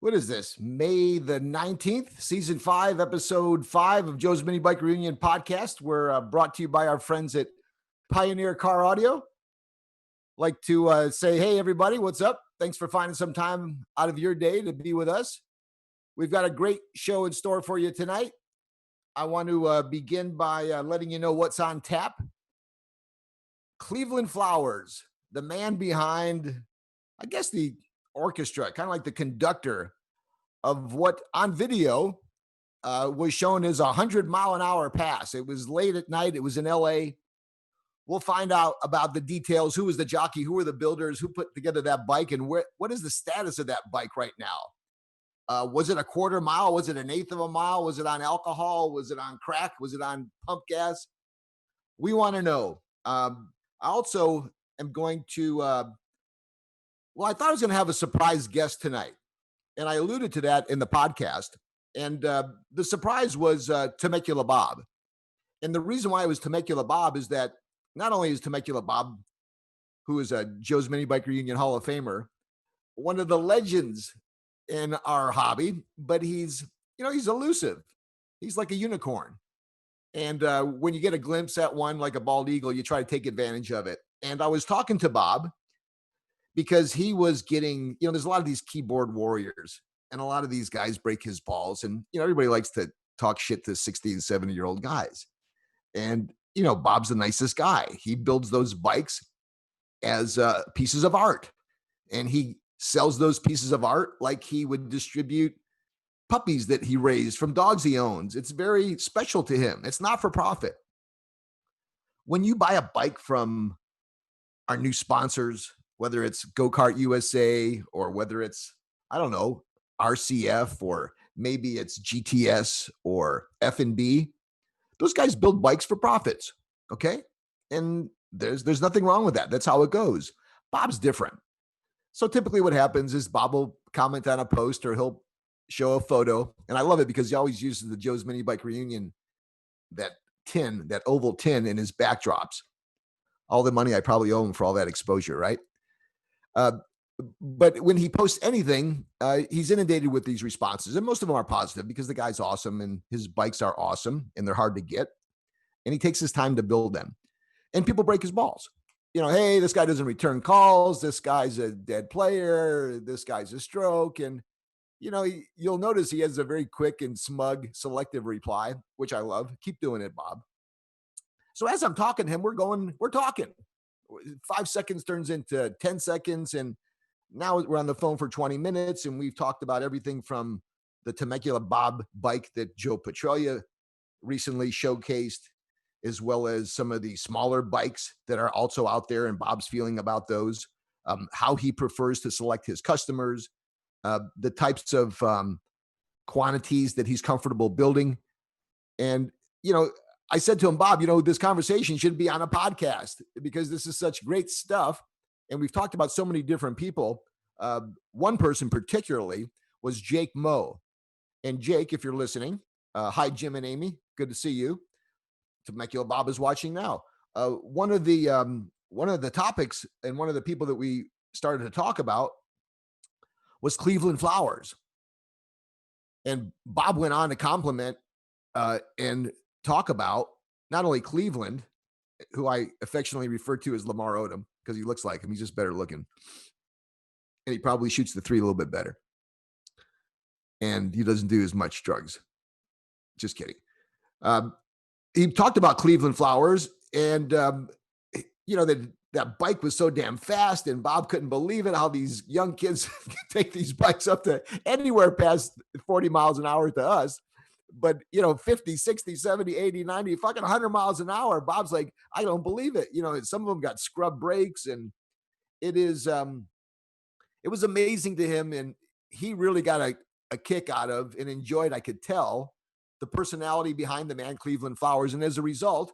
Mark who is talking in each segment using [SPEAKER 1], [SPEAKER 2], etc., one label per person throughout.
[SPEAKER 1] What is this? May the 19th, season 5, episode 5 of Joe's Minibike Reunion podcast. We're brought to you by our friends at Pioneer Car Audio. Like to say, hey, everybody, what's up? Thanks for finding some time out of your day to be with us. We've got a great show in store for you tonight. I want to begin by letting you know what's on tap. Cleveland Flowers, the man behind, I guess, the orchestra, kind of like the conductor of what on video was shown as 100-mile-an-hour pass. It was late at night. It was in LA. We'll find out about the details. Who was the jockey? Who were the builders? Who put together that bike? And what is the status of that bike right now? Was it a quarter mile? Was it an eighth of a mile? Was it on alcohol? Was it on crack? Was it on pump gas? We want to know. I also am going to, I thought I was going to have a surprise guest tonight. And I alluded to that in the podcast. And the surprise was Temecula Bob. And the reason why it was Temecula Bob is that not only is Temecula Bob, who is a Joe's Minibike Reunion Hall of Famer, one of the legends in our hobby, but he's elusive. He's like a unicorn. And when you get a glimpse at one like a bald eagle, you try to take advantage of it. And I was talking to Bob because he was getting, there's a lot of these keyboard warriors and a lot of these guys break his balls. And, everybody likes to talk shit to 60 and 70-year-old guys. And, Bob's the nicest guy. He builds those bikes as pieces of art. And he sells those pieces of art like he would distribute puppies that he raised from dogs he owns. It's very special to him. It's not for profit. When you buy a bike from our new sponsors, whether it's Go-Kart USA or whether it's, I don't know, RCF or maybe it's GTS or F&B, those guys build bikes for profits, okay? And there's nothing wrong with that. That's how it goes. Bob's different. So typically what happens is Bob will comment on a post or he'll show a photo. And I love it because he always uses the Joe's Minibike Reunion, that oval tin in his backdrops. All the money I probably owe him for all that exposure, right? But when he posts anything, he's inundated with these responses. And most of them are positive because the guy's awesome and his bikes are awesome and they're hard to get. And he takes his time to build them. And people break his balls. Hey, this guy doesn't return calls. This guy's a dead player. This guy's a stroke. And, you'll notice he has a very quick and smug selective reply, which I love. Keep doing it, Bob. So as I'm talking to him, we're talking. 5 seconds turns into 10 seconds. And now we're on the phone for 20 minutes. And we've talked about everything from the Temecula Bob bike that Joe Petralia recently showcased, as well as some of the smaller bikes that are also out there and Bob's feeling about those, how he prefers to select his customers, the types of quantities that he's comfortable building. And, I said to him, Bob, this conversation should be on a podcast because this is such great stuff. And we've talked about so many different people. One person particularly was Jake Moe. And Jake, if you're listening, hi, Jim and Amy. Good to see you. Temecula Bob is watching now. One of the topics and one of the people that we started to talk about was Cleveland Flowers. And Bob went on to compliment and talk about not only Cleveland, who I affectionately refer to as Lamar Odom because he looks like him. He's just better looking. And he probably shoots the three a little bit better. And he doesn't do as much drugs. Just kidding. He talked about Cleveland Flowers and, that bike was so damn fast and Bob couldn't believe it, how these young kids can take these bikes up to anywhere past 40 miles an hour to us. But, 50, 60, 70, 80, 90, fucking 100 miles an hour. Bob's like, I don't believe it. Some of them got scrub brakes and it was amazing to him. And he really got a kick out of and enjoyed, I could tell, the personality behind the man Cleveland Flowers. And as a result,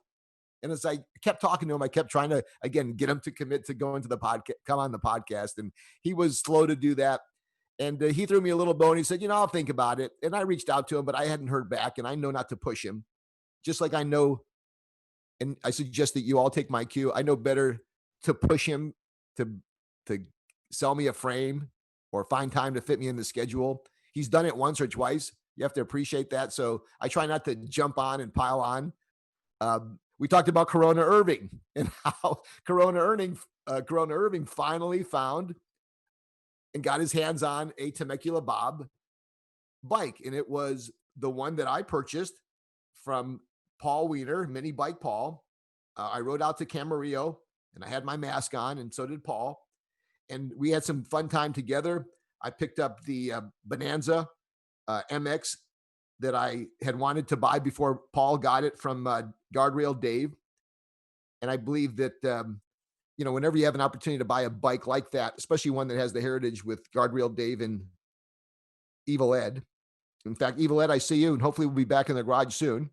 [SPEAKER 1] and as I kept talking to him, I kept trying to, again, get him to commit to going to the podcast, come on the podcast. And he was slow to do that. And he threw me a little bone. He said, I'll think about it. And I reached out to him, but I hadn't heard back. And I know not to push him, just like I know. And I suggest that you all take my cue. I know better to push him to sell me a frame or find time to fit me in the schedule. he's done it once or twice. You have to appreciate that. So I try not to jump on and pile on. We talked about Corona Irving and how Corona Irving finally found and got his hands on a Temecula Bob bike. And it was the one that I purchased from Paul Wiener, Minibike Paul. I rode out to Camarillo and I had my mask on, and so did Paul. And we had some fun time together. I picked up the Bonanza MX that I had wanted to buy before Paul got it from Guardrail Dave. And I believe that, whenever you have an opportunity to buy a bike like that, especially one that has the heritage with Guardrail Dave and Evil Ed. In fact, Evil Ed, I see you, and hopefully we'll be back in the garage soon.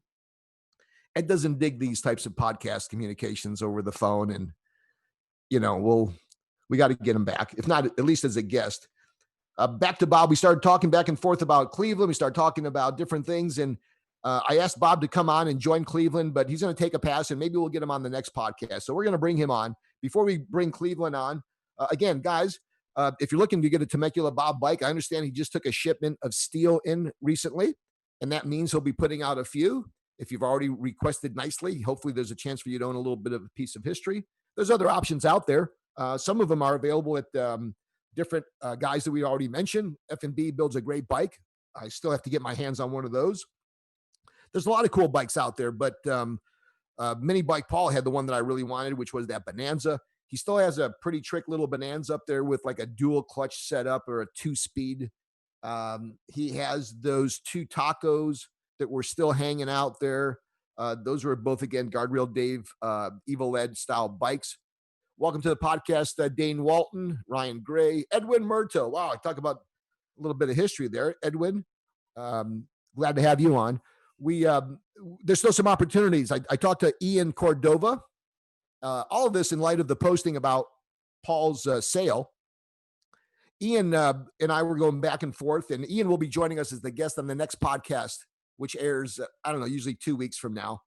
[SPEAKER 1] Ed doesn't dig these types of podcast communications over the phone, and, we got to get him back, if not at least as a guest. Back to Bob, we started talking back and forth about Cleveland. We started talking about different things, and I asked Bob to come on and join Cleveland, but he's going to take a pass, and maybe we'll get him on the next podcast. So we're going to bring him on. Before we bring Cleveland on, again, guys, if you're looking to get a Temecula Bob bike, I understand he just took a shipment of steel in recently, and that means he'll be putting out a few. If you've already requested nicely, hopefully there's a chance for you to own a little bit of a piece of history. There's other options out there. Some of them are available at different guys that we already mentioned. F&B builds a great bike. I still have to get my hands on one of those. There's a lot of cool bikes out there, but Minibike Paul had the one that I really wanted, which was that Bonanza. He still has a pretty trick little Bonanza up there with like a dual clutch setup or a 2-speed. He has those 2 tacos that were still hanging out there. Those were both, again, Guardrail Dave, Evil Ed style bikes. Welcome to the podcast, Dane Walton, Ryan Gray, Edwin Murto. Wow, I talk about a little bit of history there. Edwin, glad to have you on. There's still some opportunities. I talked to Ian Cordova. All of this in light of the posting about Paul's sale. Ian and I were going back and forth, and Ian will be joining us as the guest on the next podcast, which airs, usually 2 weeks from now.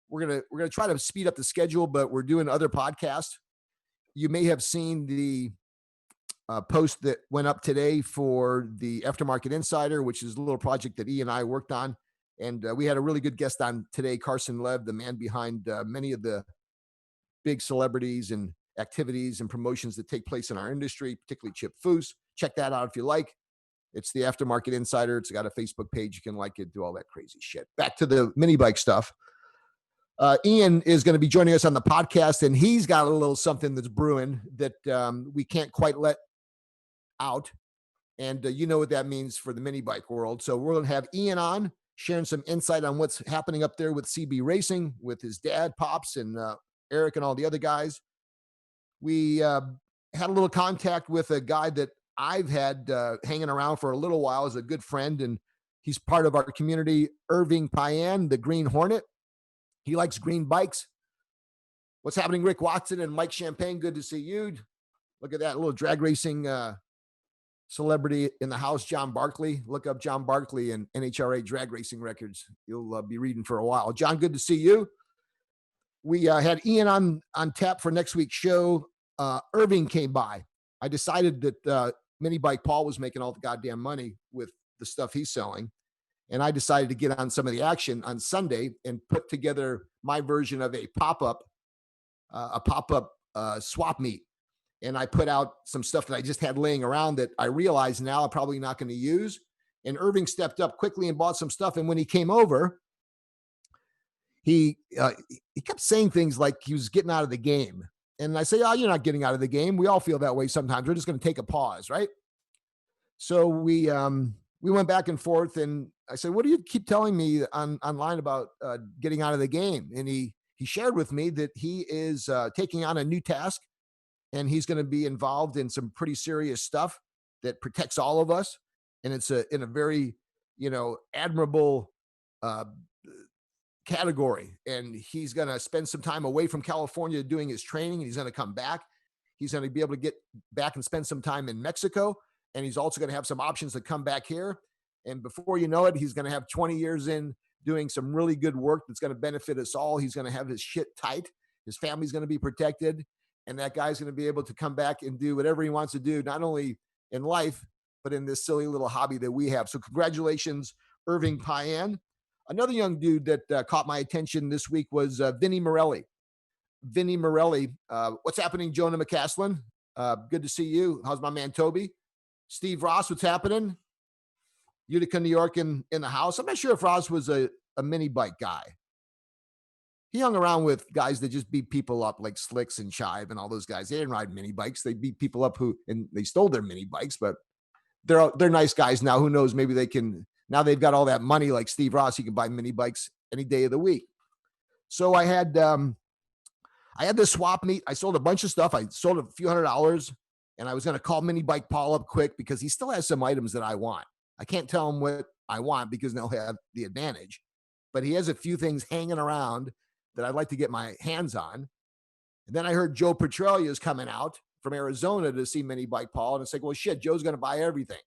[SPEAKER 1] We're gonna try to speed up the schedule, but we're doing other podcasts. You may have seen the post that went up today for the Aftermarket Insider, which is a little project that Ian and I worked on. And we had a really good guest on today, Carson Lev, the man behind many of the big celebrities and activities and promotions that take place in our industry, particularly Chip Foose. Check that out if you like. It's the Aftermarket Insider. It's got a Facebook page. You can like it, do all that crazy shit. Back to the mini bike stuff. Ian is going to be joining us on the podcast, and he's got a little something that's brewing that we can't quite let out. And you know what that means for the mini bike world. So we're going to have Ian on, sharing some insight on what's happening up there with CB Racing, with his dad, Pops, and Eric and all the other guys. We had a little contact with a guy that I've had hanging around for a little while as a good friend, and he's part of our community, Irving Payan, the Green Hornet. He likes green bikes. What's happening, Rick Watson and Mike Champagne? Good to see you. Look at that little drag racing celebrity in the house, John Barkley. Look up John Barkley and NHRA drag racing records. You'll be reading for a while. John, good to see you. We had Ian on tap for next week's show. Irving came by. I decided that Minibike Paul was making all the goddamn money with the stuff he's selling. And I decided to get on some of the action on Sunday and put together my version of a pop-up swap meet. And I put out some stuff that I just had laying around that I realized now I'm probably not going to use. And Irving stepped up quickly and bought some stuff. And when he came over, he kept saying things like he was getting out of the game. And I say, oh, you're not getting out of the game. We all feel that way sometimes. We're just going to take a pause, right? So we went back and forth, and I said, what do you keep telling me online about getting out of the game? And he shared with me that he is taking on a new task, and he's going to be involved in some pretty serious stuff that protects all of us. And it's in a very, admirable category. And he's going to spend some time away from California doing his training, and he's going to come back. He's going to be able to get back and spend some time in Mexico. And he's also going to have some options to come back here. And before you know it, he's going to have 20 years in doing some really good work that's going to benefit us all. He's going to have his shit tight. His family's going to be protected. And that guy's going to be able to come back and do whatever he wants to do, not only in life, but in this silly little hobby that we have. So congratulations, Irving Payan. Another young dude that caught my attention this week was Vinny Morelli. Vinny Morelli. What's happening, Jonah McCaslin? Good to see you. How's my man Toby? Steve Ross, what's happening? Utica, New York in the house. I'm not sure if Ross was a mini bike guy. He hung around with guys that just beat people up like Slicks and Shive and all those guys. They didn't ride mini bikes. They beat people up and they stole their mini bikes, but they're nice guys now. Who knows? Maybe they can, now they've got all that money like Steve Ross. He can buy mini bikes any day of the week. So I had this swap meet. I sold a bunch of stuff. I sold a few $100s, and I was going to call Mini Bike Paul up quick because he still has some items that I want. I can't tell him what I want because they'll have the advantage, but he has a few things hanging around that I'd like to get my hands on. And then I heard Joe Petralia is coming out from Arizona to see Mini Bike Paul. And it's like, well, shit, Joe's going to buy everything.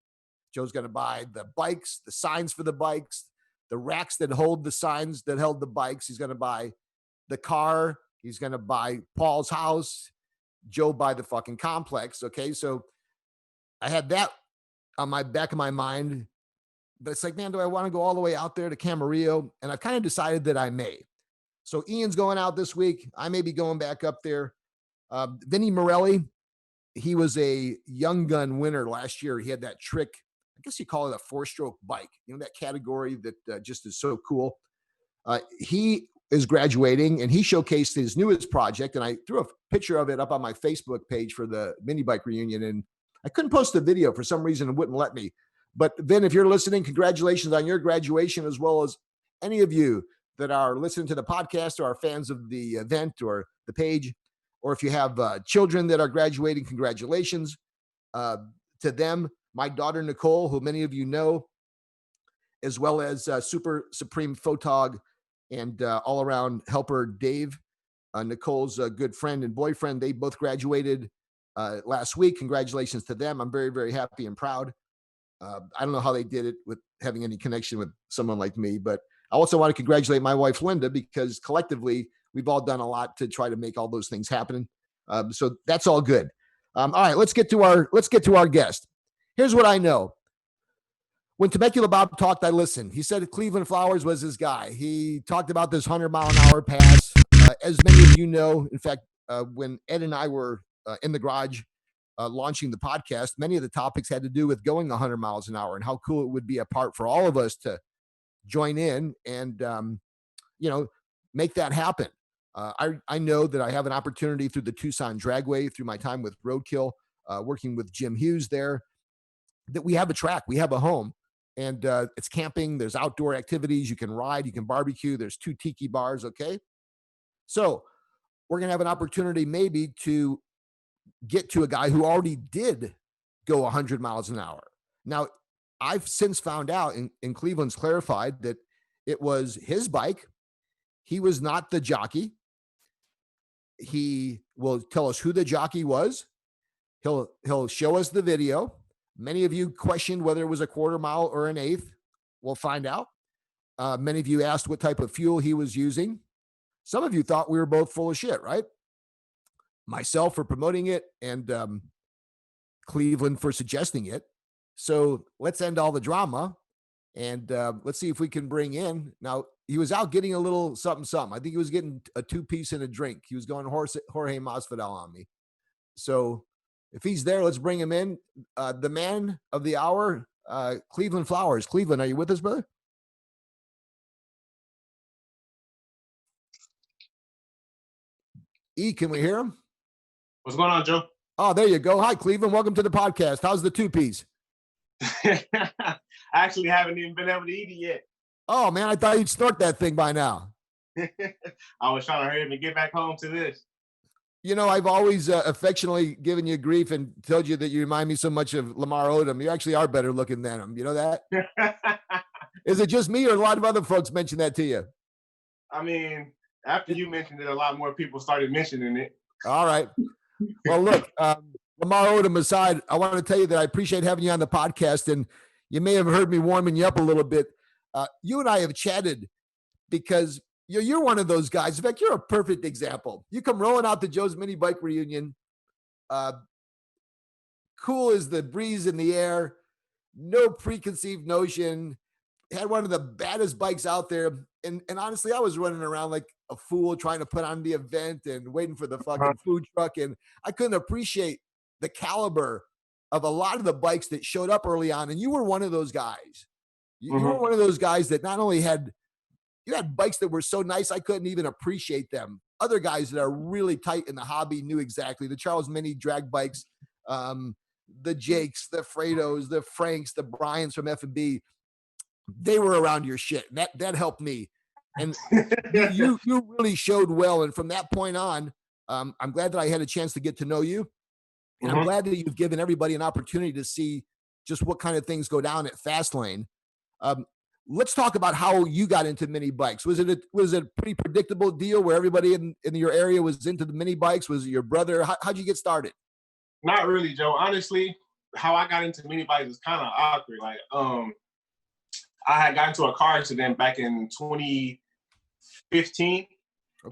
[SPEAKER 1] Joe's going to buy the bikes, the signs for the bikes, the racks that hold the signs that held the bikes. He's going to buy the car. He's going to buy Paul's house. Joe buy the fucking complex. Okay. So I had that on my back of my mind, but it's like, man, do I want to go all the way out there to Camarillo? And I've kind of decided that I may. So Ian's going out this week. I may be going back up there. Vinny Morelli, he was a young gun winner last year. He had that trick. I guess you call it a 4-stroke bike, you know, that category that just is so cool. He is graduating and he showcased his newest project. And I threw a picture of it up on my Facebook page for the Minibike Reunion. And I couldn't post the video for some reason. It wouldn't let me. But Vin, if you're listening, congratulations on your graduation, as well as any of you that are listening to the podcast or are fans of the event or the page, or if you have children that are graduating, congratulations to them. My daughter, Nikole, who many of you know, as well as Super Supreme Photog and all-around helper Dave, Nicole's good friend and boyfriend. They both graduated last week. Congratulations to them. I'm very, very happy and proud. I don't know how they did it with having any connection with someone like me, but I also want to congratulate my wife, Linda, because collectively we've all done a lot to try to make all those things happen. So that's all good. All right, let's get to our guest. Here's what I know. When Temecula Bob talked, I listened. He said Cleveland Flowers was his guy. He talked about this 100-mile-an-hour pass. As many of you know, in fact, when Ed and I were in the garage launching the podcast, many of the topics had to do with going 100 miles an hour and how cool it would be a part for all of us to join in and, make that happen. I know that I have an opportunity through the Tucson Dragway, through my time with Roadkill, working with Jim Hughes there, that we have a track, we have a home, and it's camping. There's outdoor activities. You can ride, you can barbecue. There's 2 tiki bars. Okay. So we're going to have an opportunity maybe to get to a guy who already did go 100 miles an hour. Now, I've since found out, and Cleveland's clarified, that it was his bike. He was not the jockey. He will tell us who the jockey was. He'll show us the video. Many of you questioned whether it was a quarter mile or an eighth. We'll find out. Many of you asked what type of fuel he was using. Some of you thought we were both full of shit, right? Myself for promoting it and Cleveland for suggesting it. So let's end all the drama and let's see if we can bring in. Now, he was out getting a little something. I think he was getting a 2-piece and a drink. He was going Jorge Masvidal on me. So if he's there, let's bring him in. The man of the hour, Cleveland Flowers. Cleveland, are you with us, brother? E, can we hear him?
[SPEAKER 2] What's going on, Joe?
[SPEAKER 1] Oh, there you go. Hi, Cleveland. Welcome to the podcast. How's the 2-piece?
[SPEAKER 2] I actually haven't even been able to eat it yet.
[SPEAKER 1] Oh, man, I thought you'd snort that thing by now.
[SPEAKER 2] I was trying to hurry up and get back home to this.
[SPEAKER 1] You know, I've always affectionately given you grief and told you that you remind me so much of Lamar Odom. You actually are better looking than him. You know that? Is it just me or a lot of other folks mention that to you?
[SPEAKER 2] I mean, after you mentioned it, a lot more people started mentioning it.
[SPEAKER 1] All right. Well, look, Lamar Odom aside, I want to tell you that I appreciate having you on the podcast, and you may have heard me warming you up a little bit. You and I have chatted because you're one of those guys. In fact, you're a perfect example. You come rolling out to Joe's Minibike Reunion. Cool as the breeze in the air. no preconceived notion, had one of the baddest bikes out there. And honestly, I was running around like a fool trying to put on the event and waiting for the
[SPEAKER 2] Uh-huh.
[SPEAKER 1] fucking food truck. And I couldn't appreciate the caliber of a lot of the bikes that showed up early on. And you were one of those guys. You were
[SPEAKER 2] Mhm.
[SPEAKER 1] one of those guys that not only had, you had bikes that were so nice, I couldn't even appreciate them. Other guys that are really tight in the hobby knew exactly the Charles Mini drag bikes, um, the Jakes, the Fredos, the Franks, the Bryans from F&B. They were around your shit. And that helped me. And you really showed well. And from that point on, I'm glad that I had a chance to get to know you. And I'm
[SPEAKER 2] Mhm.
[SPEAKER 1] glad that you've given everybody an opportunity to see just what kind of things go down at Fastlane. Um, let's talk about how you got into mini bikes. Was it a pretty predictable deal where everybody in your area was into the mini bikes? Was it your brother? How'd you get started?
[SPEAKER 2] Not really, Joe. Honestly, how I got into mini bikes is kind of awkward. Like, I had gotten into a car accident back in 2015,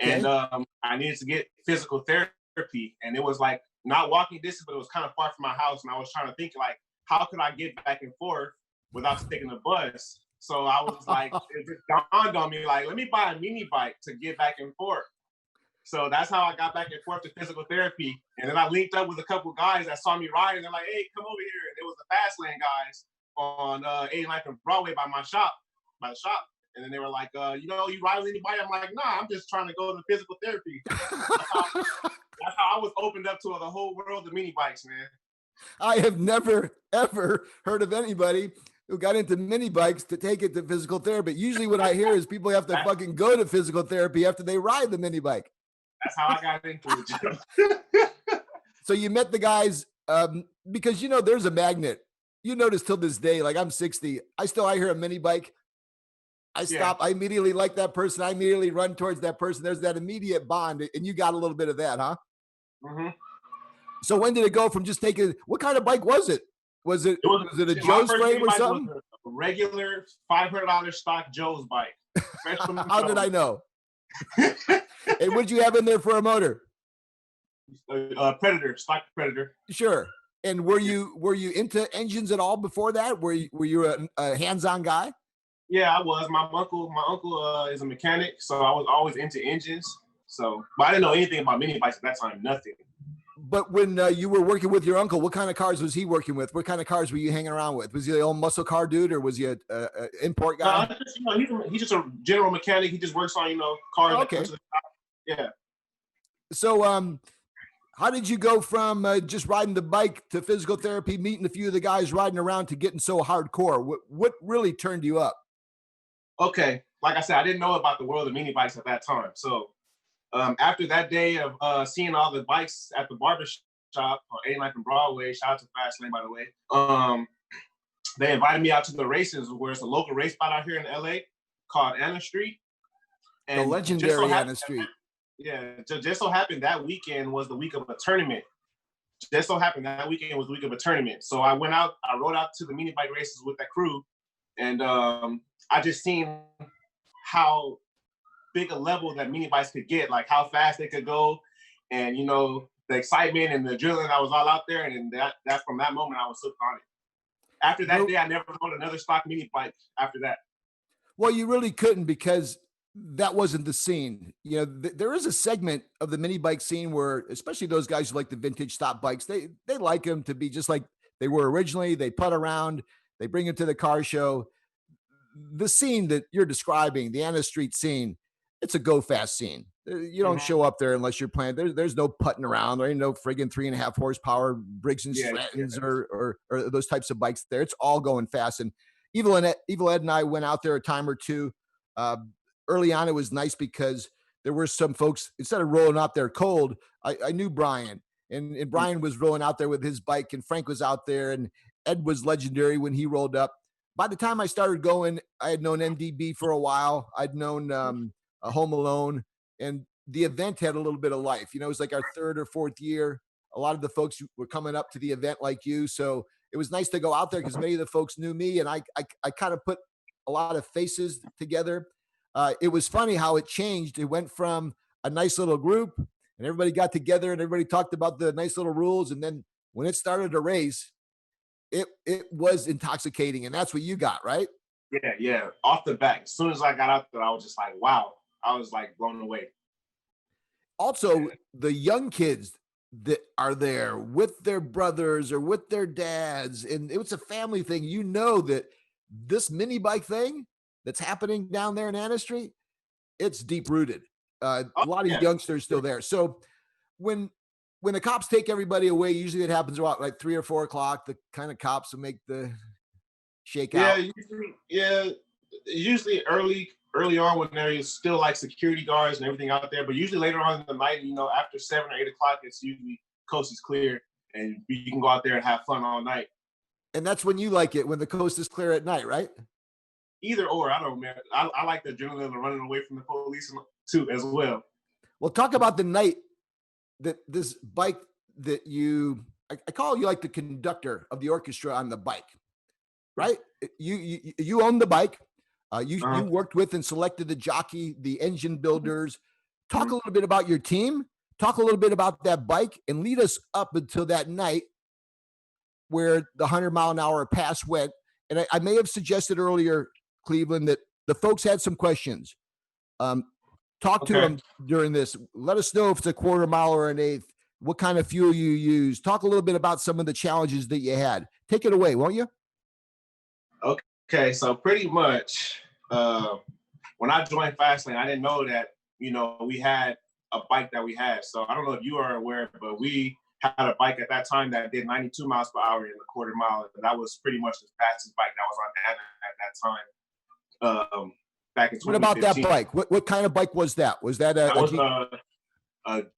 [SPEAKER 2] and
[SPEAKER 1] Okay.
[SPEAKER 2] I needed to get physical therapy, and it was like not walking distance, but it was kind of far from my house, and I was trying to think like, how could I get back and forth without taking the bus? So I was like, it just dawned on me, like, let me buy a mini bike to get back and forth. So that's how I got back and forth to physical therapy. And then I linked up with a couple guys that saw me riding. They're like, hey, come over here. And it was the Fast Lane guys on 89th and Broadway by the shop. And then they were like, you ride with anybody? I'm like, nah, I'm just trying to go to physical therapy. That's how I was opened up to the whole world of mini bikes, man.
[SPEAKER 1] I have never, ever heard of anybody who got into mini bikes to take it to physical therapy. Usually what I hear is people have to fucking go to physical therapy after they ride the mini bike.
[SPEAKER 2] That's how I got into it, Jim.
[SPEAKER 1] So you met the guys because, there's a magnet. You notice till this day, like I'm 60, I hear a mini bike. I
[SPEAKER 2] Yeah.
[SPEAKER 1] stop. I immediately like that person. I immediately run towards that person. There's that immediate bond. And you got a little bit of that, huh?
[SPEAKER 2] Mm-hmm.
[SPEAKER 1] So when did it go from just taking, what kind of bike was it? Was it a Joe's frame or something?
[SPEAKER 2] Was a regular $500 stock Joe's bike.
[SPEAKER 1] How did I know? And what did you have in there for a motor?
[SPEAKER 2] Predator, stock Predator.
[SPEAKER 1] Sure. And were you into engines at all before that? Were you a hands-on guy?
[SPEAKER 2] Yeah, I was. My uncle is a mechanic, so I was always into engines. So, but I didn't know anything about mini bikes at that time. Nothing.
[SPEAKER 1] But when you were working with your uncle, what kind of cars was he working with? What kind of cars were you hanging around with? Was he the old muscle car dude, or was he a import guy?
[SPEAKER 2] He's just a general mechanic. He just works on cars.
[SPEAKER 1] Okay.
[SPEAKER 2] Yeah.
[SPEAKER 1] So how did you go from just riding the bike to physical therapy, meeting a few of the guys riding around, to getting so hardcore? What really turned you up?
[SPEAKER 2] Okay, like I said, I didn't know about the world of mini bikes at that time. So after that day of seeing all the bikes at the barber shop on 89th and Broadway, shout out to Fastlane, by the way, they invited me out to the races, where it's a local race spot out here in LA called Anna Street.
[SPEAKER 1] And the legendary Anna Street.
[SPEAKER 2] Yeah, just so happened that weekend was the week of a tournament. Just so happened that weekend was the week of a tournament. So I went out, I rode out to the mini bike races with that crew, and I just seen how big a level that mini bikes could get, like how fast they could go, and the excitement and the adrenaline. I was all out there, and that's from that moment I was hooked on it. After that day, I never rode another stock mini bike after that.
[SPEAKER 1] Well, you really couldn't, because that wasn't the scene. There is a segment of the mini bike scene where, especially those guys who like the vintage stock bikes, they like them to be just like they were originally. They putt around, they bring them to the car show. The scene that you're describing, the Anna Street scene, it's a go fast scene. You don't show up there unless you're playing. There's no putting around. There ain't no friggin' 3.5 horsepower Briggs and Strattons or those types of bikes there. It's all going fast. And Evil Ed and I went out there a time or two. Early on, it was nice because there were some folks, instead of rolling out there cold, I knew Brian, and Brian was rolling out there with his bike, and Frank was out there, and Ed was legendary when he rolled up. By the time I started going, I had known MDB for a while. I'd known Home Alone, and the event had a little bit of life. It was like our third or fourth year. A lot of the folks were coming up to the event like you. So it was nice to go out there because many of the folks knew me, and I kind of put a lot of faces together. It was funny how it changed. It went from a nice little group, and everybody got together and everybody talked about the nice little rules. And then when it started to race, it was intoxicating, and that's what you got, right?
[SPEAKER 2] Yeah. Off the back. As soon as I got out there, I was just like, wow. I was like blown away.
[SPEAKER 1] Also, the young kids that are there with their brothers or with their dads, and it's a family thing. You know that this mini bike thing that's happening down there in Anna Street, it's deep rooted. A lot of youngsters still there. So when the cops take everybody away, usually it happens about like 3 or 4 o'clock. The kind of cops will make the shakeout.
[SPEAKER 2] Usually early on when there is still like security guards and everything out there, but usually later on in the night, after 7 or 8 o'clock, it's usually coast is clear and you can go out there and have fun all night.
[SPEAKER 1] And that's when you like it, when the coast is clear at night, right?
[SPEAKER 2] Either or, I don't know, man. I like the adrenaline of running away from the police too as well.
[SPEAKER 1] Well, talk about the night that this bike that I call you like the conductor of the orchestra on the bike, right? You own the bike. You worked with and selected the jockey, the engine builders. Talk a little bit about your team. Talk a little bit about that bike and lead us up until that night where the 100-mile-an-hour pass went. And I may have suggested earlier, Cleveland, that the folks had some questions. Talk to them during this. Let us know if it's a quarter mile or an eighth, what kind of fuel you use. Talk a little bit about some of the challenges that you had. Take it away, won't you?
[SPEAKER 2] Okay, so pretty much when I joined Fastlane, I didn't know that, we had a bike that we had. So I don't know if you are aware, but we had a bike at that time that did 92 miles per hour in the quarter mile. And that was pretty much the fastest bike that was on at that time. Back in 2015.
[SPEAKER 1] What about that bike? What kind of bike was that? Was that
[SPEAKER 2] a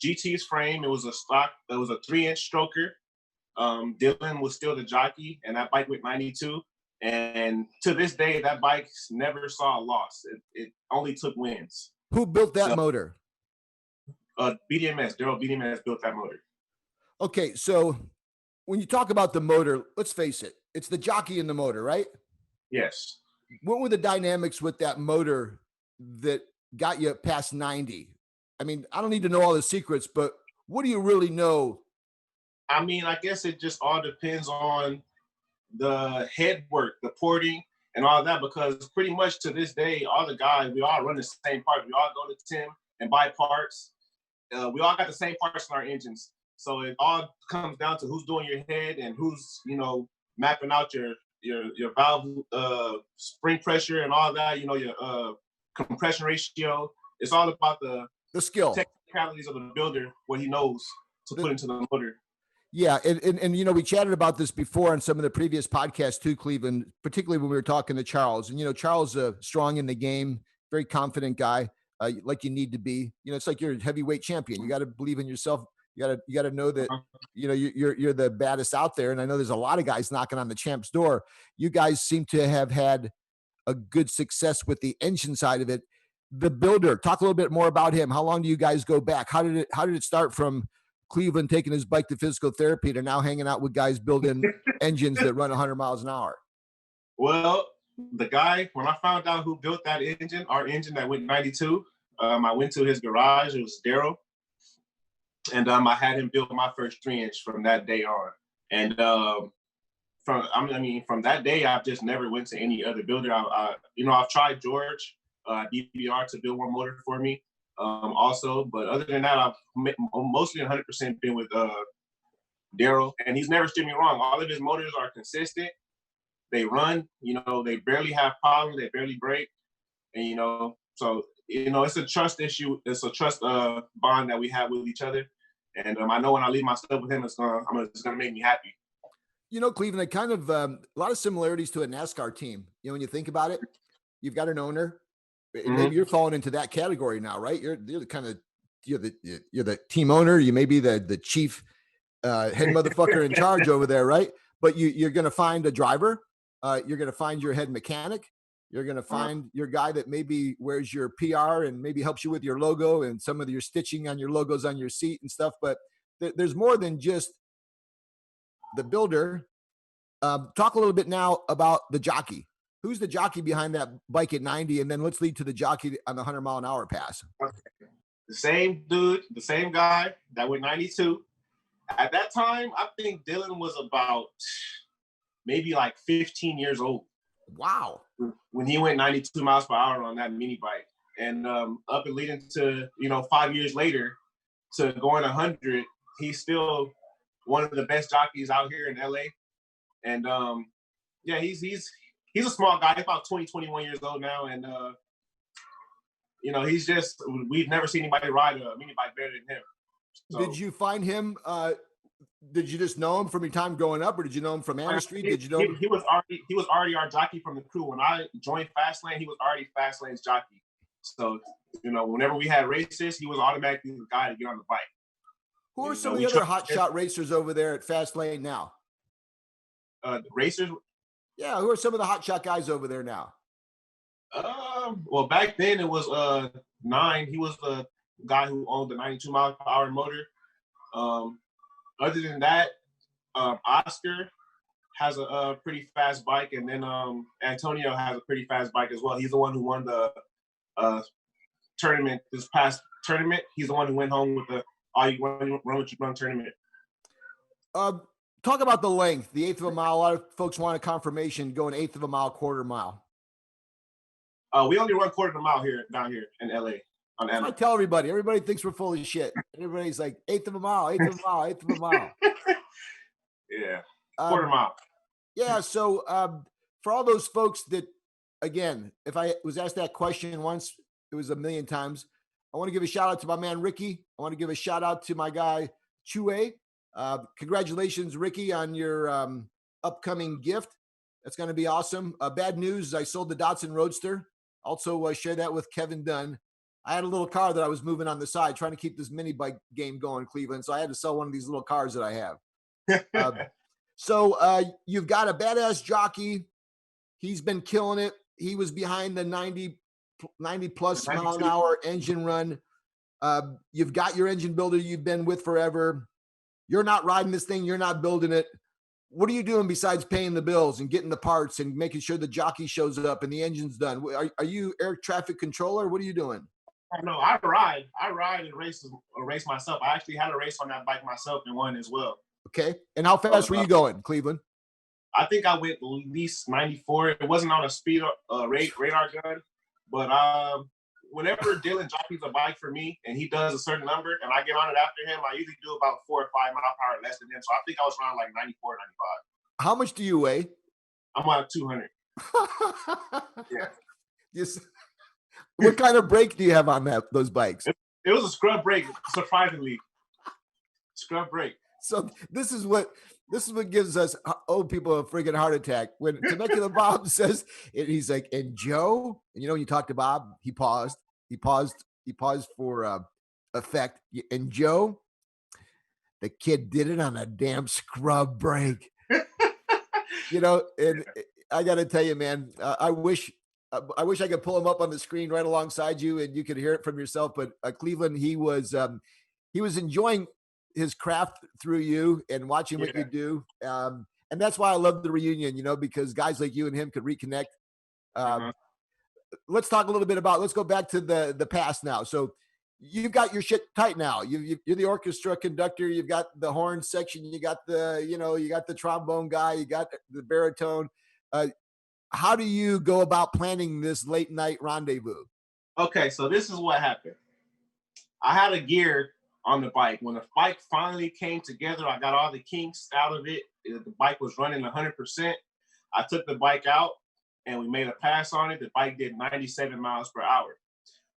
[SPEAKER 2] GT's frame? It was a stock. It was a 3-inch stroker. Dylan was still the jockey, and that bike went 92. And to this day, that bike never saw a loss. It only took wins.
[SPEAKER 1] Who built that motor?
[SPEAKER 2] BDMS. Daryl BDMS built that motor.
[SPEAKER 1] Okay, so when you talk about the motor, let's face it, it's the jockey in the motor, right?
[SPEAKER 2] Yes.
[SPEAKER 1] What were the dynamics with that motor that got you past 90? I mean, I don't need to know all the secrets, but what do you really know?
[SPEAKER 2] I mean, I guess it just all depends on the head work, the porting, and all that, because pretty much to this day, all the guys, we all run the same parts. We all go to Tim and buy parts. We all got the same parts in our engines. So it all comes down to who's doing your head and who's, mapping out your valve spring pressure and all that, your compression ratio. It's all about the
[SPEAKER 1] skill,
[SPEAKER 2] technicalities of the builder, what he knows to put into the motor.
[SPEAKER 1] Yeah, and we chatted about this before on some of the previous podcasts too, Cleveland, particularly when we were talking to Charles. And Charles is strong in the game, very confident guy, like you need to be. It's like you're a heavyweight champion. You got to believe in yourself. You got to know that you're the baddest out there. And I know there's a lot of guys knocking on the champ's door. You guys seem to have had a good success with the engine side of it. The builder, talk a little bit more about him. How long do you guys go back? How did it start from Cleveland taking his bike to physical therapy to now hanging out with guys building engines that run 100 miles an hour?
[SPEAKER 2] Well, the guy, when I found out who built that engine, our engine that went 92, I went to his garage. It was Daryl. And I had him build my first 3-inch from that day on. And from that day, I've just never went to any other builder. I've tried George, DBR, to build one motor for me. Also, but other than that, I've mostly 100% been with Daryl, and he's never steered me wrong. All of his motors are consistent. They run, they barely have problems. They barely break. And, so, it's a trust issue. It's a trust bond that we have with each other. And I know when I leave my stuff with him, it's going to make me happy.
[SPEAKER 1] Cleveland, it kind of a lot of similarities to a NASCAR team. When you think about it, you've got an owner. Maybe you're falling into that category now, right? You're the team owner. You may be the chief head motherfucker in charge over there, right? But you're going to find a driver. You're going to find your head mechanic. You're going to find your guy that maybe wears your PR and maybe helps you with your logo and some of your stitching on your logos on your seat and stuff. But there's more than just the builder. Talk a little bit now about the jockey. Who's the jockey behind that bike at 90? And then let's lead to the jockey on the 100-mile-an-hour pass.
[SPEAKER 2] The same dude, the same guy that went 92. At that time, I think Dylan was about maybe like 15 years old.
[SPEAKER 1] Wow.
[SPEAKER 2] When he went 92 miles per hour on that mini bike. And up and leading to, 5 years later to going 100, he's still one of the best jockeys out here in LA. And he's a small guy. He's about 20, 21 years old now. And, he's just, we've never seen anybody ride a mini bike better than him. So,
[SPEAKER 1] did you find him, did you just know him from your time growing up, or did you know him from Anna Street? Did you know him?
[SPEAKER 2] He was already our jockey from the crew. When I joined Fastlane, he was already Fastlane's jockey. So, whenever we had races, he was automatically the guy to get on the bike.
[SPEAKER 1] Who are some of the other hotshot racers over there at Fastlane now?
[SPEAKER 2] Racers?
[SPEAKER 1] Yeah, who are some of the hotshot guys over there now?
[SPEAKER 2] Well, back then it was 9. He was the guy who owned the 92 mile per hour motor. Other than that, Oscar has a pretty fast bike, and then Antonio has a pretty fast bike as well. He's the one who won the tournament this past tournament. He's the one who went home with the All You Run What You Run tournament.
[SPEAKER 1] Talk about the length, the 1/8 of a mile. A lot of folks want a confirmation going 1/8 of a mile, 1/4 mile.
[SPEAKER 2] We only run 1/4 of a mile down here in LA.
[SPEAKER 1] I tell everybody. Everybody thinks we're full of shit. Everybody's like 1/8 of a mile, 1/8 of a mile, 1/8 of a mile.
[SPEAKER 2] Yeah, 1/4 mile.
[SPEAKER 1] Yeah. So for all those folks that, again, if I was asked that question once, it was a million times. I want to give a shout out to my man Ricky. I want to give a shout out to my guy Chue. Congratulations, Ricky, on your upcoming gift. That's going to be awesome. Bad news: I sold the Datsun Roadster. Also, share that with Kevin Dunn. I had a little car that I was moving on the side, trying to keep this mini bike game going, Cleveland. So I had to sell one of these little cars that I have. So you've got a badass jockey. He's been killing it. He was behind the 90 plus mile an hour engine run. You've got your engine builder you've been with forever. You're not riding this thing. You're not building it. What are you doing besides paying the bills and getting the parts and making sure the jockey shows up and the engine's done? Are you air traffic controller? What are you doing?
[SPEAKER 2] No, I ride and race myself. I actually had a race on that bike myself and won as well.
[SPEAKER 1] Okay. And how fast were you going, Cleveland?
[SPEAKER 2] I think I went at least 94. It wasn't on a speed radar gun, but whenever Dylan jockeys a bike for me and he does a certain number and I get on it after him, I usually do about 4 or 5 mile per hour less than him. So I think I was around like 94, 95.
[SPEAKER 1] How much do you weigh?
[SPEAKER 2] I'm on 200. Yeah.
[SPEAKER 1] Yes. What kind of brake do you have on those bikes?
[SPEAKER 2] It was a scrub brake, surprisingly. Scrub brake.
[SPEAKER 1] So this is what gives us old people a freaking heart attack. When Temecula Bob says it, he's like, and Joe, and when you talk to Bob, he paused for effect. And Joe, the kid did it on a damn scrub brake. And I got to tell you, man, I wish I could pull him up on the screen right alongside you and you could hear it from yourself. But Cleveland, he was enjoying his craft through you and watching what you do. And that's why I love the reunion, because guys like you and him could reconnect. Let's talk a little bit let's go back to the past now. So you've got your shit tight now. You're the orchestra conductor. You've got the horn section. You got you got the trombone guy. You got the baritone. How do you go about planning this late night rendezvous?
[SPEAKER 2] Okay, so this is what happened. I had a gear on the bike. When the bike finally came together, I got all the kinks out of it. The bike was running 100%. I took the bike out and we made a pass on it. The bike did 97 miles per hour,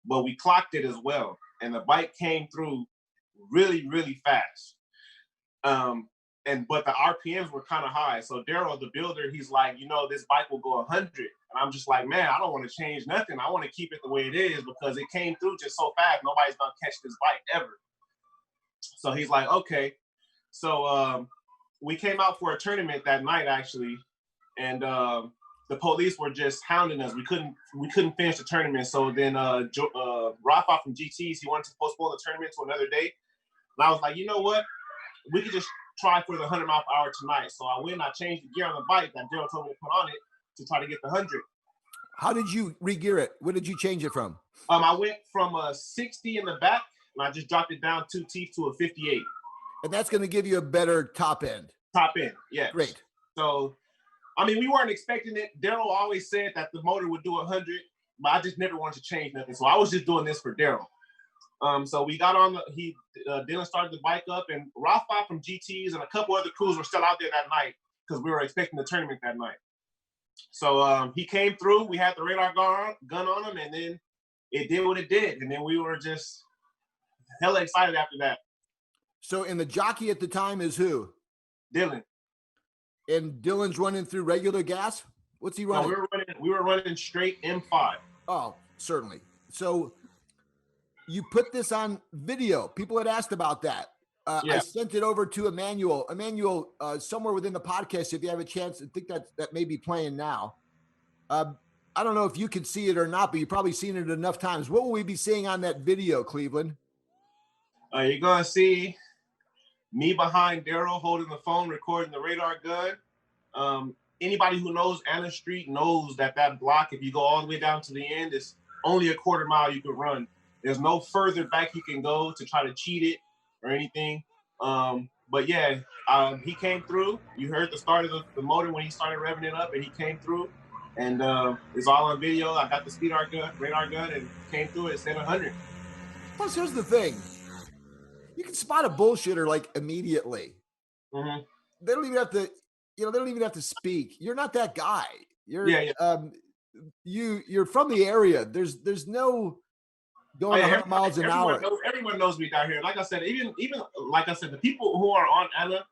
[SPEAKER 2] but we clocked it as well. And the bike came through really, really fast. But the RPMs were kind of high. So Daryl, the builder, he's like, this bike will go 100. And I'm just like, man, I don't want to change nothing. I want to keep it the way it is because it came through just so fast. Nobody's going to catch this bike ever. So he's like, okay. So we came out for a tournament that night, actually. And the police were just hounding us. We couldn't finish the tournament. So then Rafa from GTs, he wanted to postpone the tournament to another day. And I was like, you know what? We could just try for the 100 mile per hour tonight. So I went and I changed the gear on the bike that Daryl told me to put on it to try to get the 100.
[SPEAKER 1] How did you re-gear it? What did you change it from?
[SPEAKER 2] I went from a 60 in the back and I just dropped it down 2 teeth to a 58.
[SPEAKER 1] And that's going to give you a better top end.
[SPEAKER 2] Top end, yeah.
[SPEAKER 1] Great.
[SPEAKER 2] So I mean, we weren't expecting it. Daryl always said that the motor would do 100, but I just never wanted to change nothing. So I was just doing this for Daryl. So we got on Dylan started the bike up, and Rafa from GTs and a couple other crews were still out there that night because we were expecting the tournament that night. So he came through, we had the radar gun on him, and then it did what it did. And then we were just hella excited after that.
[SPEAKER 1] So, and the jockey at the time is who?
[SPEAKER 2] Dylan.
[SPEAKER 1] And Dylan's running through regular gas? What's he running?
[SPEAKER 2] No, we were running straight M5.
[SPEAKER 1] Oh, certainly. So you put this on video. People had asked about that. I sent it over to Emmanuel. Emmanuel, somewhere within the podcast, if you have a chance, I think that may be playing now. I don't know if you can see it or not, but you've probably seen it enough times. What will we be seeing on that video, Cleveland?
[SPEAKER 2] You're going to see me behind Daryl holding the phone, recording the radar gun. Anybody who knows Anna Street knows that block, if you go all the way down to the end, is only a quarter mile you can run. There's no further back you can go to try to cheat it or anything. But yeah, he came through. You heard the start of the motor when he started revving it up, and he came through. And it's all on video. I got the radar gun, and came through it. It said 100.
[SPEAKER 1] Plus, here's the thing. You can spot a bullshitter like immediately.
[SPEAKER 2] Mm-hmm.
[SPEAKER 1] They don't even have to, they don't even have to speak. You're not that guy. You're from the area. There's no going 100 miles an hour.
[SPEAKER 2] Everyone knows me down here. Like I said, even like I said, the people who are on Anna,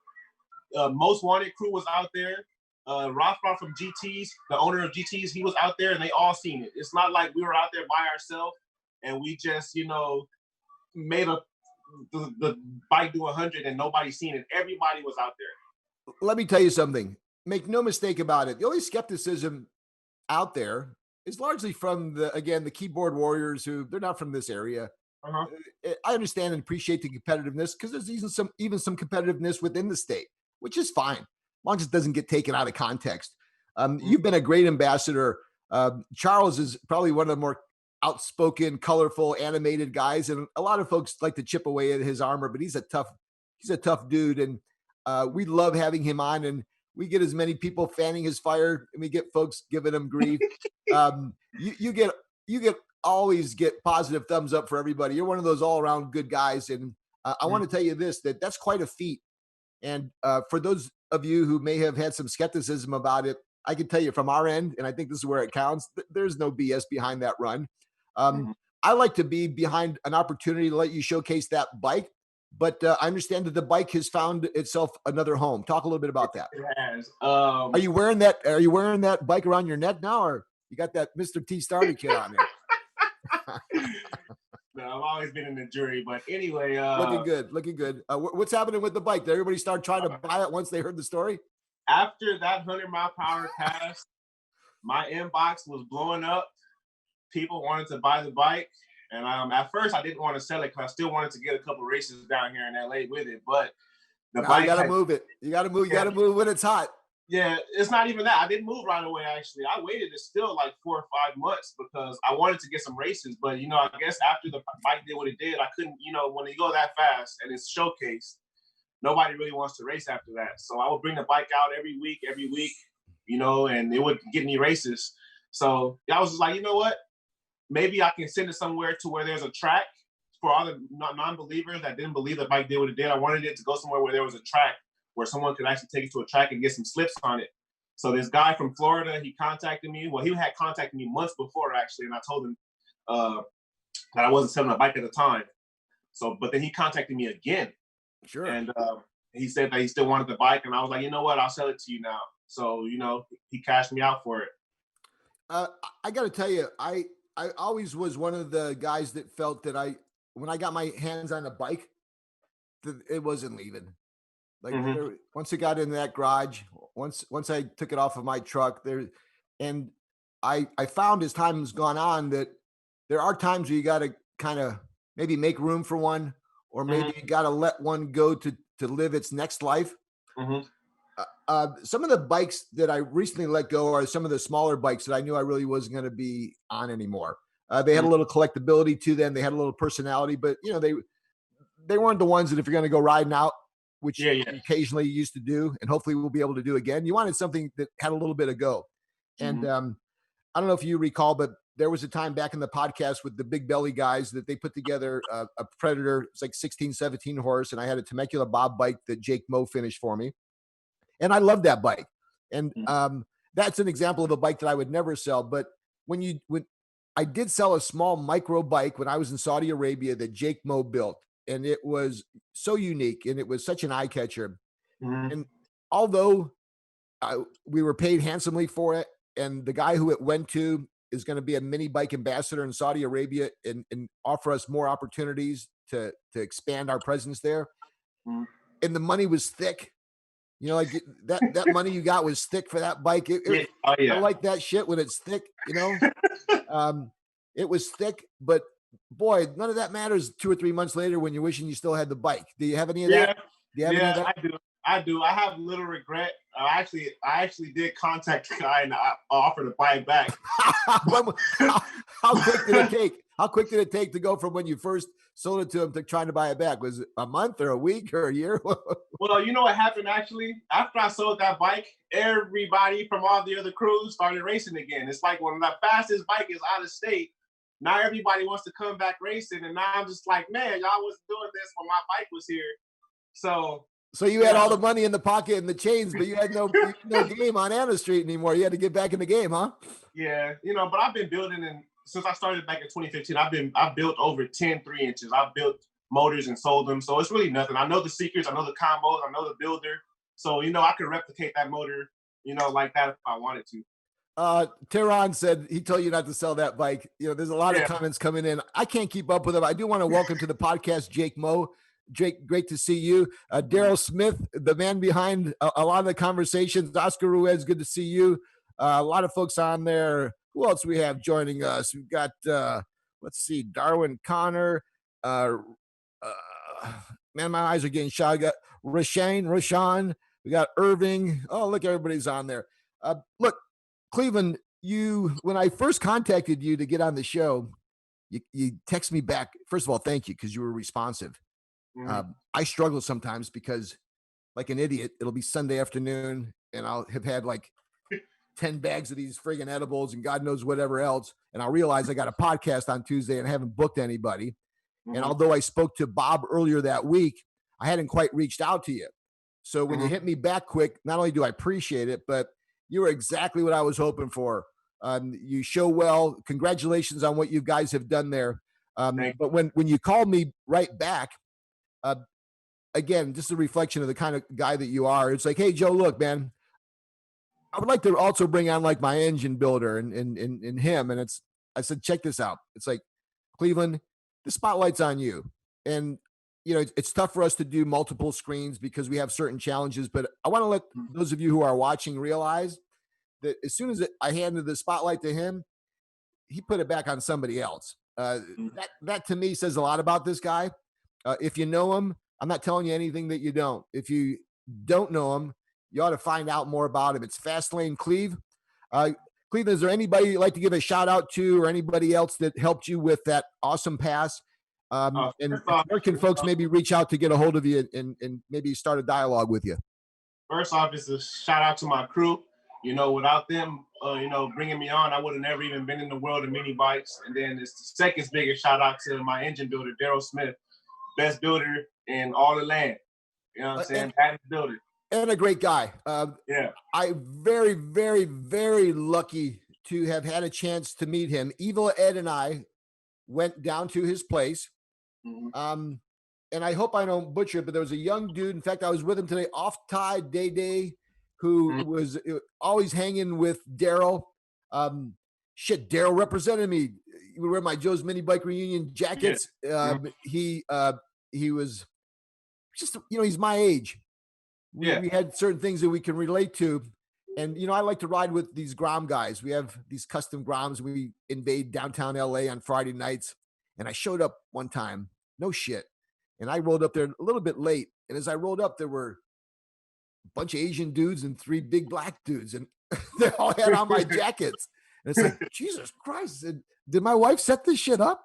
[SPEAKER 2] Most Wanted crew was out there. Rafa from GTs, the owner of GTs, he was out there, and they all seen it. It's not like we were out there by ourselves and we just, made the bike do 100 and nobody seen it. Everybody was out there.
[SPEAKER 1] Let me tell you something. Make no mistake about it. The only skepticism out there is largely from the keyboard warriors who they're not from this area.
[SPEAKER 2] Uh-huh.
[SPEAKER 1] I understand and appreciate the competitiveness because there's even some competitiveness within the state, which is fine, as long as it doesn't get taken out of context. You've been a great ambassador. Charles is probably one of the more outspoken, colorful, animated guys, and a lot of folks like to chip away at his armor, but he's a tough dude, and we love having him on, and we get as many people fanning his fire, and we get folks giving him grief. You always get positive thumbs up for everybody. You're one of those all around good guys, and I want to tell you that's quite a feat. And for those of you who may have had some skepticism about it, I can tell you from our end, and I think this is where it counts, there's no BS behind that run. I like to be behind an opportunity to let you showcase that bike, but I understand that the bike has found itself another home. Talk a little bit about that.
[SPEAKER 2] It has.
[SPEAKER 1] Are you wearing that bike around your neck now, or you got that Mr. T starter kit on there?
[SPEAKER 2] No, I've always been in the jury, but anyway.
[SPEAKER 1] Looking good. What's happening with the bike? Did everybody start trying to buy it once they heard the story?
[SPEAKER 2] After that 100-mile-per-hour pass, my inbox was blowing up. People wanted to buy the bike, and at first I didn't want to sell it because I still wanted to get a couple races down here in LA with it. But the bike,
[SPEAKER 1] you got to move it. You got to move. You got to move when it's hot.
[SPEAKER 2] Yeah, it's not even that. I didn't move right away. Actually, I waited. It's still like 4 or 5 months because I wanted to get some races. But I guess after the bike did what it did, I couldn't. When you go that fast and it's showcased, nobody really wants to race after that. So I would bring the bike out every week, and it would get me races. So I was just like, you know what? Maybe I can send it somewhere to where there's a track for all the non-believers that didn't believe the bike did what it did. I wanted it to go somewhere where there was a track where someone could actually take it to a track and get some slips on it. So this guy from Florida, he contacted me. Well, he had contacted me months before, actually, and I told him that I wasn't selling a bike at the time. So, but then he contacted me again.
[SPEAKER 1] Sure.
[SPEAKER 2] And he said that he still wanted the bike, and I was like, you know what? I'll sell it to you now. So, he cashed me out for it.
[SPEAKER 1] I got to tell you, I always was one of the guys that felt that when I got my hands on a bike, that it wasn't leaving. Like once it got in that garage, once I took it off of my truck and I found as time's gone on that there are times where you got to kind of maybe make room for one, or maybe you got to let one go to live its next life. Some of the bikes that I recently let go are some of the smaller bikes that I knew I really wasn't going to be on anymore. They had a little collectability to them. They had a little personality, but they weren't the ones that if you're going to go riding out which
[SPEAKER 2] Yeah.
[SPEAKER 1] occasionally used to do, and hopefully we'll be able to do again. You wanted something that had a little bit of go. And I don't know if you recall, but there was a time back in the podcast with the big belly guys that they put together a Predator. It's like 16, 17 horse. And I had a Temecula Bob bike that Jake Moe finished for me. And I love that bike. And that's an example of a bike that I would never sell. But when I did sell a small micro bike when I was in Saudi Arabia that Jake Moe built, and it was so unique and it was such an eye catcher. And although we were paid handsomely for it, and the guy who it went to is going to be a mini bike ambassador in Saudi Arabia and offer us more opportunities to expand our presence there. And the money was thick. You know, like that money you got was thick for that bike. I like that shit when it's thick, you know. It was thick, but boy, none of that matters 2 or 3 months later when you're wishing you still had the bike. Do you have any of that? Do you have any of that?
[SPEAKER 2] I do. I have little regret. I actually did contact the guy and I offered to buy it back.
[SPEAKER 1] How quick did it take? How quick did it take to go from when you first sold it to him to trying to buy it back? Was it a month or a week or a year?
[SPEAKER 2] Well, you know what happened actually? After I sold that bike, everybody from all the other crews started racing again. It's like when the fastest bike is out of state, now everybody wants to come back racing. And now I'm just like, man, y'all wasn't doing this when my bike was here. So
[SPEAKER 1] you had all the money in the pocket and the chains, but you had no game on Anna Street anymore. You had to get back in the game, huh?
[SPEAKER 2] Yeah, but I've been building, and since I started back in 2015, I've built over 10 3-inches. I've built motors and sold them, so it's really nothing. I know the secrets, I know the combos, I know the builder, so I could replicate that motor, like that if I wanted to.
[SPEAKER 1] Tehran said he told you not to sell that bike. There's a lot of comments coming in. I can't keep up with them. I do want to welcome to the podcast Jake Moe. Jake, great to see you. Daryl Smith, the man behind a lot of the conversations. Oscar Ruiz, good to see you. A lot of folks on there. Who else we have joining us? We've got, let's see, Darwin Connor. Man, my eyes are getting shot. We got Rashawn. We got Irving. Oh, look, everybody's on there. Look, Cleveland, when I first contacted you to get on the show, you text me back. First of all, thank you because you were responsive. I struggle sometimes because, like an idiot, it'll be Sunday afternoon and I'll have had like 10 bags of these friggin' edibles and God knows whatever else. And I'll realize I got a podcast on Tuesday and I haven't booked anybody. And although I spoke to Bob earlier that week, I hadn't quite reached out to you. So when you hit me back quick, not only do I appreciate it, but you were exactly what I was hoping for. You show well. Congratulations on what you guys have done there. But when you called me right back, again, just a reflection of the kind of guy that you are. It's like, hey, Joe, look, man, I would like to also bring on like my engine builder and him. And I said, check this out. It's like, Cleveland, the spotlight's on you. And, it's tough for us to do multiple screens because we have certain challenges, but I want to let those of you who are watching realize that as soon as I handed the spotlight to him, he put it back on somebody else. That to me says a lot about this guy. If you know him, I'm not telling you anything that you don't. If you don't know him, you ought to find out more about him. It's Fastlane Cleve. Cleve, is there anybody you'd like to give a shout out to or anybody else that helped you with that awesome pass? And where can folks maybe reach out to get a hold of you and maybe start a dialogue with you?
[SPEAKER 2] First off, it's a shout out to my crew. Without them, bringing me on, I would have never even been in the world of mini bikes. And then it's the second biggest shout out to my engine builder, Daryl Smith, best builder in all the land. You know what I'm saying? Best builder.
[SPEAKER 1] And a great guy.
[SPEAKER 2] Yeah.
[SPEAKER 1] I'm very, very, very lucky to have had a chance to meet him. Evil Ed and I went down to his place. And I hope I don't butcher it, but there was a young dude. In fact, I was with him today, Off-Tide Day, who was always hanging with Daryl. Daryl represented me. He would wear my Joe's Minibike Reunion jackets. He was just, he's my age. We had certain things that we can relate to. And, I like to ride with these Grom guys. We have these custom Groms. We invade downtown LA on Friday nights. And I showed up one time, no shit. And I rolled up there a little bit late. And as I rolled up, there were a bunch of Asian dudes and 3 big black dudes. And they all had on my jackets. And it's like, Jesus Christ. Did my wife set this shit up?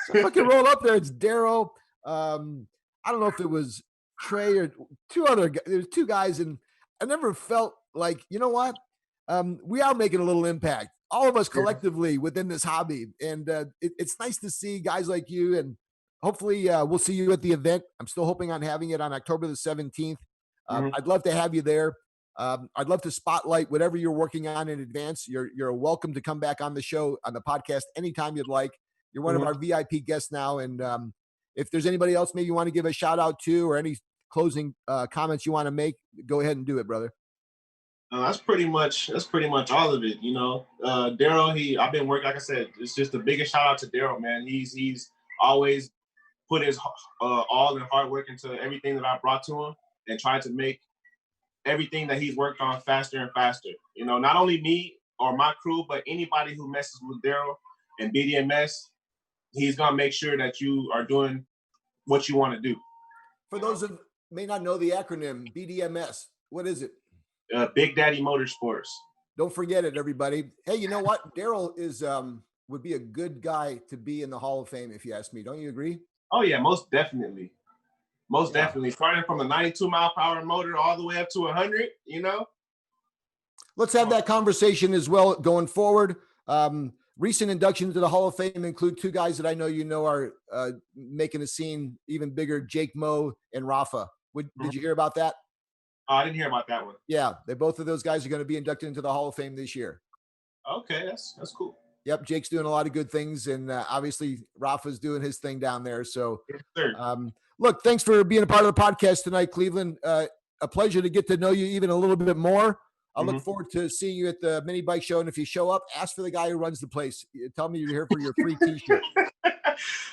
[SPEAKER 1] So I fucking roll up there. It's Daryl. I don't know if it was Trey or there's two guys, and I never felt like, you know what? We are making a little impact, all of us collectively within this hobby. And it's nice to see guys like you, and hopefully we'll see you at the event. I'm still hoping on having it on October the 17th. I'd love to have you there. I'd love to spotlight whatever you're working on in advance. You're welcome to come back on the show, on the podcast, anytime you'd like. You're one of our VIP guests now. And if there's anybody else maybe you want to give a shout out to, or any closing comments you want to make, go ahead and do it, brother.
[SPEAKER 2] That's pretty much all of it. You know, Daryl, I've been working, like I said, it's just the biggest shout out to Daryl, man. He's always put his all and hard work into everything that I brought to him, and tried to make everything that he's worked on faster and faster. You know, not only me or my crew, but anybody who messes with Daryl and BDMS, he's gonna make sure that you are doing what you want to do.
[SPEAKER 1] For those who may not know the acronym BDMS, what is it?
[SPEAKER 2] Big Daddy Motorsports.
[SPEAKER 1] Don't forget it, everybody. Hey, you know what? Daryl is would be a good guy to be in the Hall of Fame, if you ask me. Don't you agree?
[SPEAKER 2] Oh yeah, most definitely. Most definitely. Starting from a 92-mile-per-hour motor all the way up to 100, you know?
[SPEAKER 1] Let's have that conversation as well going forward. Recent inductions to the Hall of Fame include two guys that I know you know are making the scene even bigger, Jake Moe and Rafa. Did you hear about that?
[SPEAKER 2] I didn't hear about that one.
[SPEAKER 1] Yeah, both of those guys are going to be inducted into the Hall of Fame this year.
[SPEAKER 2] Okay, that's cool.
[SPEAKER 1] Yep, Jake's doing a lot of good things, and obviously Rafa's doing his thing down there. So, look, thanks for being a part of the podcast tonight, Cleveland. A pleasure to get to know you even a little bit more. I look forward to seeing you at the mini bike show. And if you show up, ask for the guy who runs the place. Tell me you're here for your free t-shirt.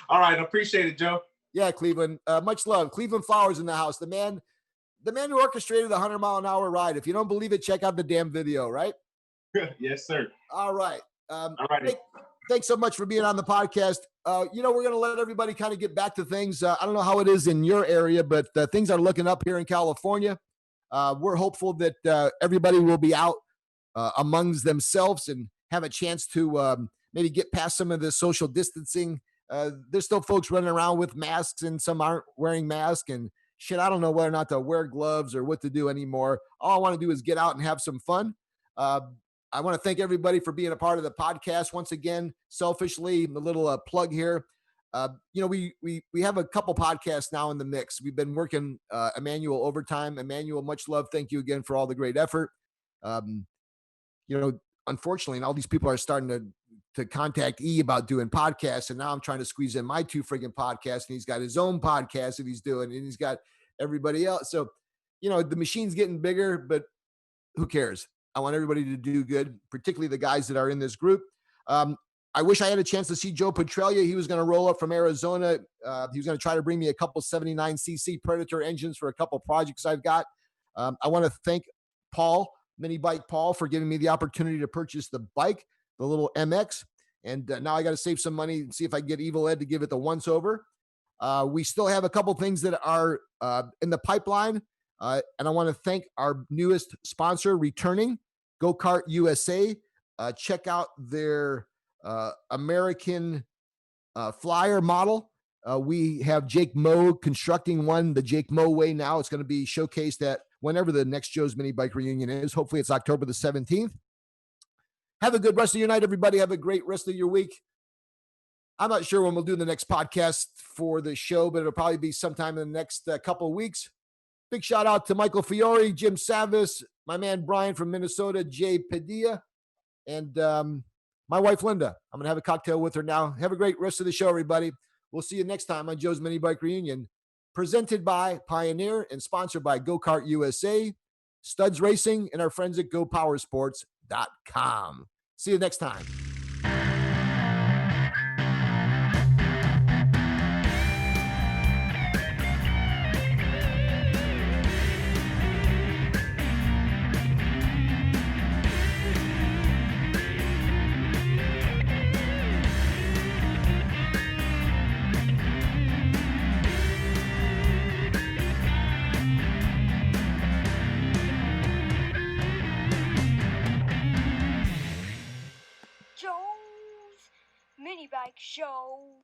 [SPEAKER 2] All right. I appreciate it, Joe.
[SPEAKER 1] Yeah, Cleveland. Much love. Cleveland Flowers in the house. The man who orchestrated the 100-mile-an-hour ride. If you don't believe it, check out the damn video, right?
[SPEAKER 2] Yes, sir.
[SPEAKER 1] All right.
[SPEAKER 2] All right.
[SPEAKER 1] Thanks so much for being on the podcast. We're going to let everybody kind of get back to things. I don't know how it is in your area, but things are looking up here in California. We're hopeful that everybody will be out amongst themselves and have a chance to maybe get past some of the social distancing. There's still folks running around with masks, and some aren't wearing masks, and shit, I don't know whether or not to wear gloves or what to do anymore. All I want to do is get out and have some fun. I want to thank everybody for being a part of the podcast. Once again, selfishly, a little plug here. We have a couple podcasts now in the mix. We've been working Emmanuel overtime. Emmanuel, much love. Thank you again for all the great effort. Unfortunately, and all these people are starting to contact E about doing podcasts, and now I'm trying to squeeze in my two friggin' podcasts, and he's got his own podcast that he's doing, and he's got everybody else. So, the machine's getting bigger, but who cares? I want everybody to do good, particularly the guys that are in this group. I wish I had a chance to see Joe Petralia. He was going to roll up from Arizona. He was going to try to bring me a couple 79cc Predator engines for a couple projects I've got. I want to thank Paul, Minibike Paul, for giving me the opportunity to purchase the bike, the little MX. And now I got to save some money and see if I can get Evil Ed to give it the once over. We still have a couple things that are in the pipeline. And I want to thank our newest sponsor, returning, Go-Kart USA. Check out their American flyer model. We have Jake Moe constructing one the Jake Moe way now. It's going to be showcased at whenever the next Joe's Minibike Reunion is. Hopefully it's October the 17th. Have a good rest of your night, everybody. Have a great rest of your week. I'm not sure when we'll do the next podcast for the show, but it'll probably be sometime in the next couple of weeks. Big shout out to Michael Fiore, Jim Savis, my man Brian from Minnesota, Jay Padilla, and my wife Linda. I'm going to have a cocktail with her now. Have a great rest of the show, everybody. We'll see you next time on Joe's Minibike Reunion, presented by Pioneer and sponsored by Go-Kart USA, Studs Racing, and our friends at GoPowersports.com. See you next time.
[SPEAKER 3] Minibike Show.